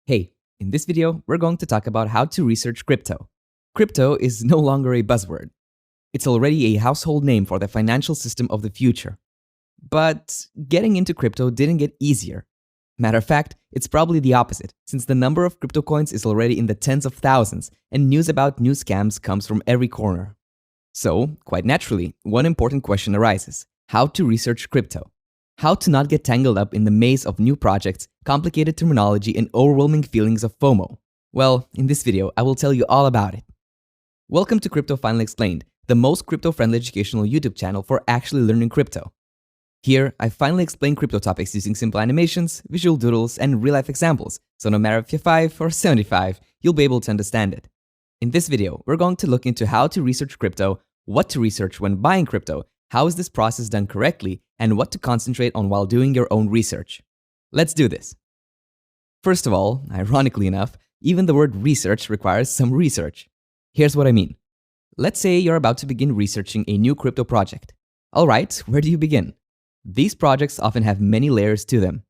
Hey, in this video, we're going to talk about how to research crypto. Crypto is no longer a buzzword. It's already a household name for the financial system of the future. But getting into crypto didn't get easier. Matter of fact, it's probably the opposite, since the number of crypto coins is already in the tens of thousands, and news about new scams comes from every corner. So, quite naturally, one important question arises: how to research crypto? How to not get tangled up in the maze of new projects, complicated terminology, and overwhelming feelings of FOMO? Well, in this video, I will tell you all about it. Welcome to Crypto Finally Explained, the most crypto-friendly educational YouTube channel for actually learning crypto. Here, I finally explain crypto topics using simple animations, visual doodles, and real-life examples, so no matter if you're 5 or 75, you'll be able to understand it. In this video, we're going to look into how to research crypto, what to research when buying crypto, how is this process done correctly, and what to concentrate on while doing your own research. Let's do this. First of all, ironically enough, even the word research requires some research. Here's what I mean. Let's say you're about to begin researching a new crypto project. Alright, where do you begin? These projects often have many layers to them.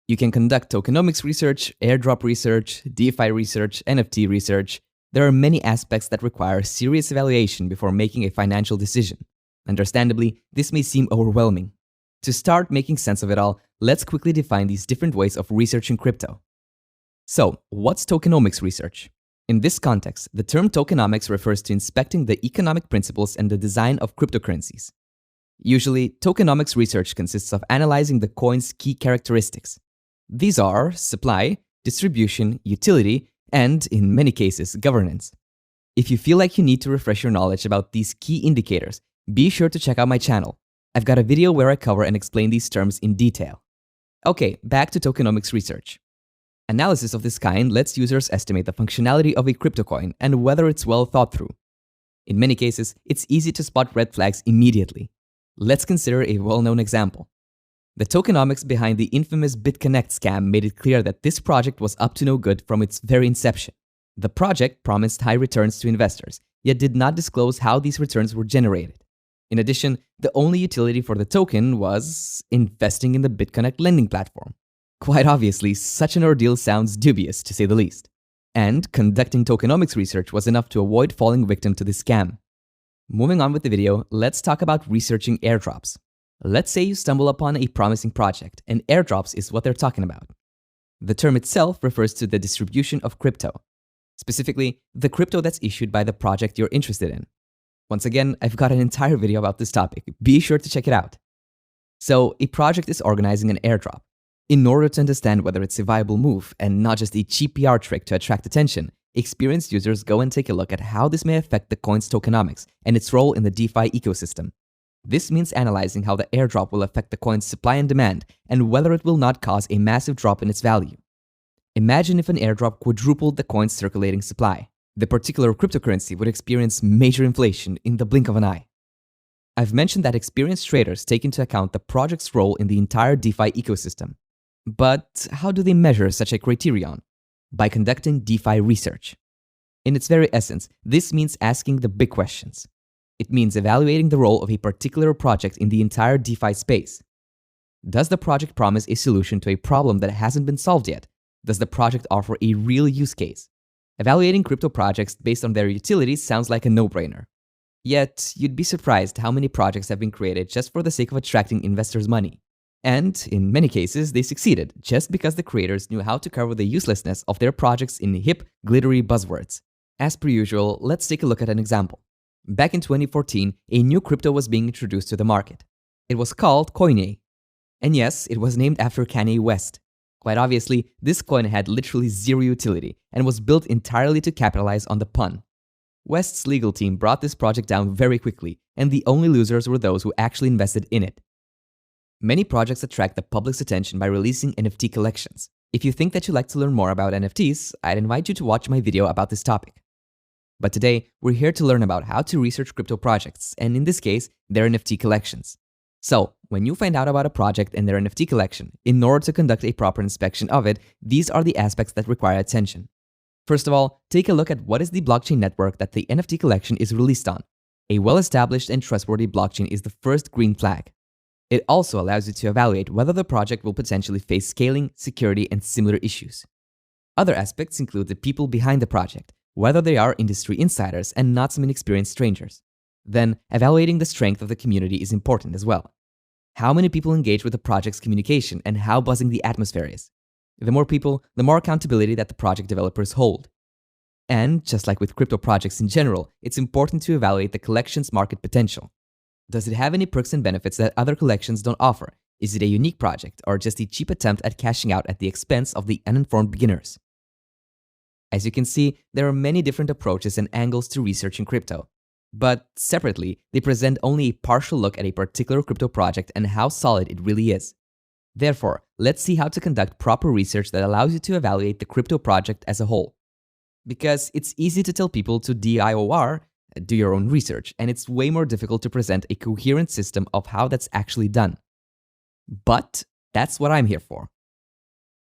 You can conduct Tokenomics Research, Airdrop Research, DeFi Research, NFT Research. There are many aspects that require serious evaluation before making a financial decision. Understandably, this may seem overwhelming. To start making sense of it all, let's quickly define these different ways of researching crypto. So, what's tokenomics research? In this context, the term tokenomics refers to inspecting the economic principles and the design of cryptocurrencies. Usually, tokenomics research consists of analyzing the coin's key characteristics. These are supply, distribution, utility, and, in many cases, governance. If you feel like you need to refresh your knowledge about these key indicators, be sure to check out my channel. I've got a video where I cover and explain these terms in detail. Okay, back to tokenomics research. Analysis of this kind lets users estimate the functionality of a crypto coin and whether it's well thought through. In many cases, it's easy to spot red flags immediately. Let's consider a well-known example. The tokenomics behind the infamous BitConnect scam made it clear that this project was up to no good from its very inception. The project promised high returns to investors, yet did not disclose how these returns were generated. In addition, the only utility for the token was investing in the BitConnect lending platform. Quite obviously, such an ordeal sounds dubious, to say the least. And conducting tokenomics research was enough to avoid falling victim to this scam. Moving on with the video, let's talk about researching airdrops. Let's say you stumble upon a promising project, and airdrops is what they're talking about. The term itself refers to the distribution of crypto. Specifically, the crypto that's issued by the project you're interested in. Once again, I've got an entire video about this topic. Be sure to check it out. So, a project is organizing an airdrop. In order to understand whether it's a viable move and not just a cheap PR trick to attract attention, experienced users go and take a look at how this may affect the coin's tokenomics and its role in the DeFi ecosystem. This means analyzing how the airdrop will affect the coin's supply and demand and whether it will not cause a massive drop in its value. Imagine if an airdrop quadrupled the coin's circulating supply. The particular cryptocurrency would experience major inflation in the blink of an eye. I've mentioned that experienced traders take into account the project's role in the entire DeFi ecosystem. But how do they measure such a criterion? By conducting DeFi research. In its very essence, this means asking the big questions. It means evaluating the role of a particular project in the entire DeFi space. Does the project promise a solution to a problem that hasn't been solved yet? Does the project offer a real use case? Evaluating crypto projects based on their utilities sounds like a no-brainer. Yet, you'd be surprised how many projects have been created just for the sake of attracting investors' money. And, in many cases, they succeeded just because the creators knew how to cover the uselessness of their projects in hip, glittery buzzwords. As per usual, let's take a look at an example. Back in 2014, a new crypto was being introduced to the market. It was called Coinay. And yes, it was named after Kanye West. Quite obviously, this coin had literally zero utility and was built entirely to capitalize on the pun. West's legal team brought this project down very quickly, and the only losers were those who actually invested in it. Many projects attract the public's attention by releasing NFT collections. If you think that you'd like to learn more about NFTs, I'd invite you to watch my video about this topic. But today, we're here to learn about how to research crypto projects, and in this case, their NFT collections. So, when you find out about a project and their NFT collection, in order to conduct a proper inspection of it, these are the aspects that require attention. First of all, take a look at what is the blockchain network that the NFT collection is released on. A well-established and trustworthy blockchain is the first green flag. It also allows you to evaluate whether the project will potentially face scaling, security, and similar issues. Other aspects include the people behind the project, whether they are industry insiders and not some inexperienced strangers. Then, evaluating the strength of the community is important as well. How many people engage with the project's communication and how buzzing the atmosphere is. The more people, the more accountability that the project developers hold. And, just like with crypto projects in general, it's important to evaluate the collection's market potential. Does it have any perks and benefits that other collections don't offer? Is it a unique project or just a cheap attempt at cashing out at the expense of the uninformed beginners? As you can see, there are many different approaches and angles to researching crypto. But separately, they present only a partial look at a particular crypto project and how solid it really is. Therefore, let's see how to conduct proper research that allows you to evaluate the crypto project as a whole. Because it's easy to tell people to DYOR, do your own research, and it's way more difficult to present a coherent system of how that's actually done. But that's what I'm here for.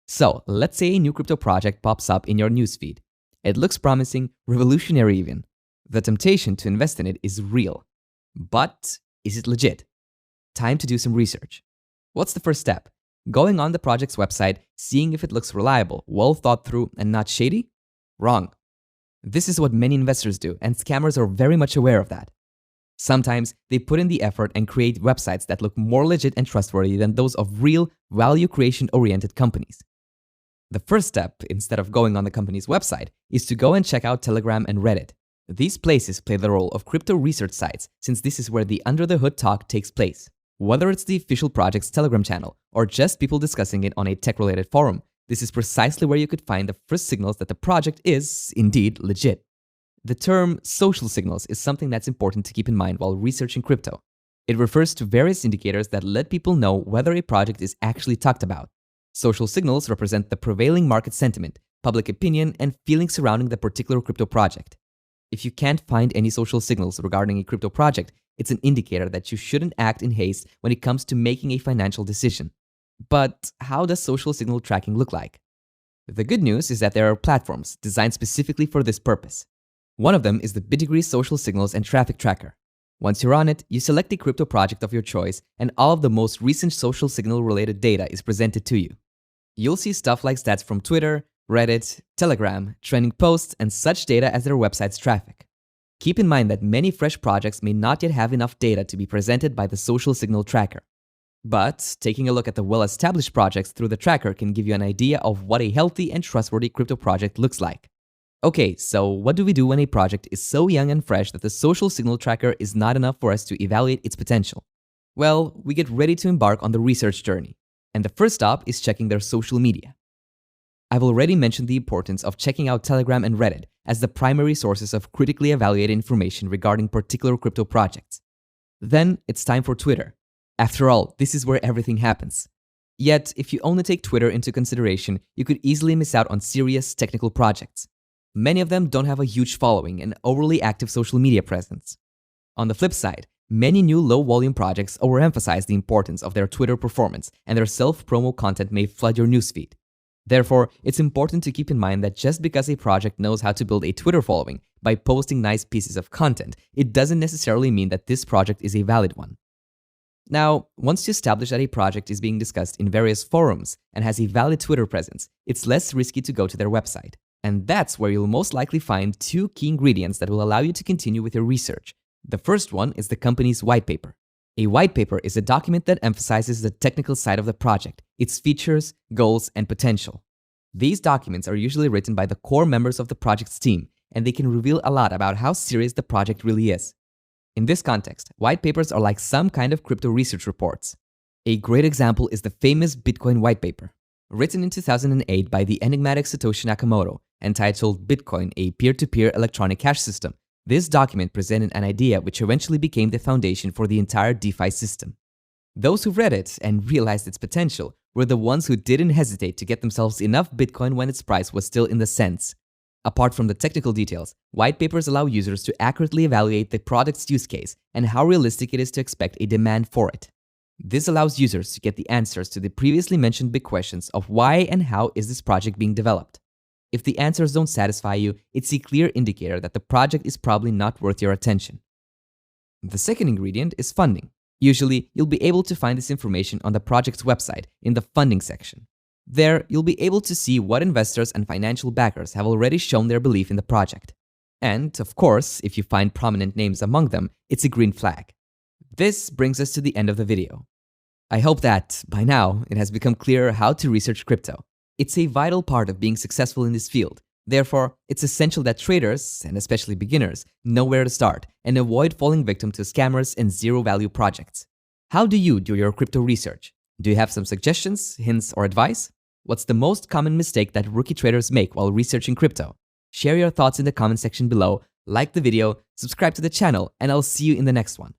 So, let's say a new crypto project pops up in your newsfeed. It looks promising, revolutionary even. The temptation to invest in it is real. But is it legit? Time to do some research. What's the first step? Going on the project's website, seeing if it looks reliable, well thought through, and not shady? Wrong. This is what many investors do, and scammers are very much aware of that. Sometimes they put in the effort and create websites that look more legit and trustworthy than those of real, value creation-oriented companies. The first step, instead of going on the company's website, is to go and check out Telegram and Reddit. These places play the role of crypto research sites since this is where the under-the-hood talk takes place. Whether it's the official project's Telegram channel or just people discussing it on a tech-related forum, this is precisely where you could find the first signals that the project is, indeed, legit. The term social signals is something that's important to keep in mind while researching crypto. It refers to various indicators that let people know whether a project is actually talked about. Social signals represent the prevailing market sentiment, public opinion, and feelings surrounding the particular crypto project. If you can't find any social signals regarding a crypto project, it's an indicator that you shouldn't act in haste when it comes to making a financial decision. But how does social signal tracking look like? The good news is that there are platforms designed specifically for this purpose. One of them is the Bitdegree Social Signals and Traffic Tracker. Once you're on it, you select a crypto project of your choice, and all of the most recent social signal-related data is presented to you. You'll see stuff like stats from Twitter, Reddit, Telegram, trending posts, and such data as their website's traffic. Keep in mind that many fresh projects may not yet have enough data to be presented by the social signal tracker. But taking a look at the well-established projects through the tracker can give you an idea of what a healthy and trustworthy crypto project looks like. Okay, so what do we do when a project is so young and fresh that the social signal tracker is not enough for us to evaluate its potential? Well, we get ready to embark on the research journey. And the first stop is checking their social media. I've already mentioned the importance of checking out Telegram and Reddit as the primary sources of critically evaluated information regarding particular crypto projects. Then it's time for Twitter. After all, this is where everything happens. Yet, if you only take Twitter into consideration, you could easily miss out on serious technical projects. Many of them don't have a huge following and overly active social media presence. On the flip side, many new low-volume projects overemphasize the importance of their Twitter performance, and their self-promo content may flood your newsfeed. Therefore, it's important to keep in mind that just because a project knows how to build a Twitter following by posting nice pieces of content, it doesn't necessarily mean that this project is a valid one. Now, once you establish that a project is being discussed in various forums and has a valid Twitter presence, it's less risky to go to their website. And that's where you'll most likely find two key ingredients that will allow you to continue with your research. The first one is the company's white paper. A white paper is a document that emphasizes the technical side of the project, its features, goals, and potential. These documents are usually written by the core members of the project's team, and they can reveal a lot about how serious the project really is. In this context, white papers are like some kind of crypto research reports. A great example is the famous Bitcoin white paper, written in 2008 by the enigmatic Satoshi Nakamoto, entitled Bitcoin, a peer-to-peer electronic cash system. This document presented an idea which eventually became the foundation for the entire DeFi system. Those who read it and realized its potential were the ones who didn't hesitate to get themselves enough Bitcoin when its price was still in the cents. Apart from the technical details, white papers allow users to accurately evaluate the product's use case and how realistic it is to expect a demand for it. This allows users to get the answers to the previously mentioned big questions of why and how is this project being developed. If the answers don't satisfy you, it's a clear indicator that the project is probably not worth your attention. The second ingredient is funding. Usually, you'll be able to find this information on the project's website in the funding section. There, you'll be able to see what investors and financial backers have already shown their belief in the project. And, of course, if you find prominent names among them, it's a green flag. This brings us to the end of the video. I hope that, by now, it has become clear how to research crypto. It's a vital part of being successful in this field. Therefore, it's essential that traders, and especially beginners, know where to start and avoid falling victim to scammers and zero-value projects. How do you do your crypto research? Do you have some suggestions, hints, or advice? What's the most common mistake that rookie traders make while researching crypto? Share your thoughts in the comment section below, like the video, subscribe to the channel, and I'll see you in the next one.